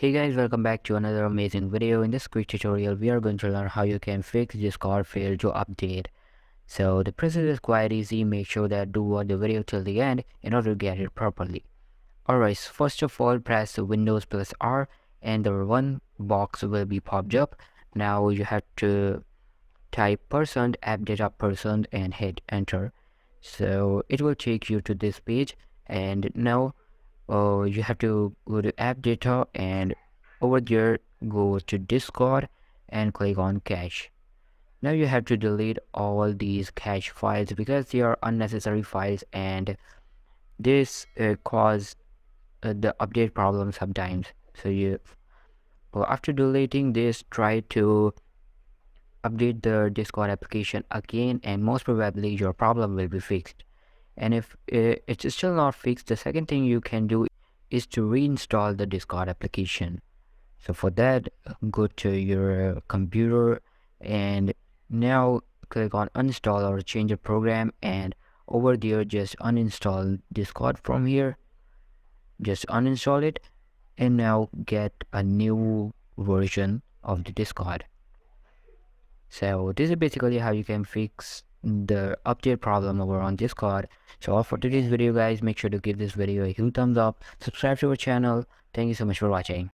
Hey guys, welcome back to another amazing video. In this quick tutorial, we are going to learn how you can fix Discord failed to update. So the process is quite easy. Make sure that do watch the video till the end in order to get it properly. Alright, so first of all, press the Windows plus R and the one box will be popped up. Now you have to type %appdata% and hit enter. So it will take you to this page, and now you have to go to app data, and over there go to Discord and click on cache. Now you have to delete all these cache files because they are unnecessary files, and this cause the update problem sometimes. So after deleting this, try to update the Discord application again, and most probably your problem will be fixed. And if it's still not fixed, the second thing you can do is to reinstall the Discord application. So for that, go to your computer and now click on uninstall or change the program, and over there just uninstall Discord from here. Just uninstall it and now get a new version of the Discord. So this is basically how you can fix the update problem over on Discord. So all for today's video guys, make sure to give this video a huge thumbs up, subscribe to our channel. Thank you so much for watching.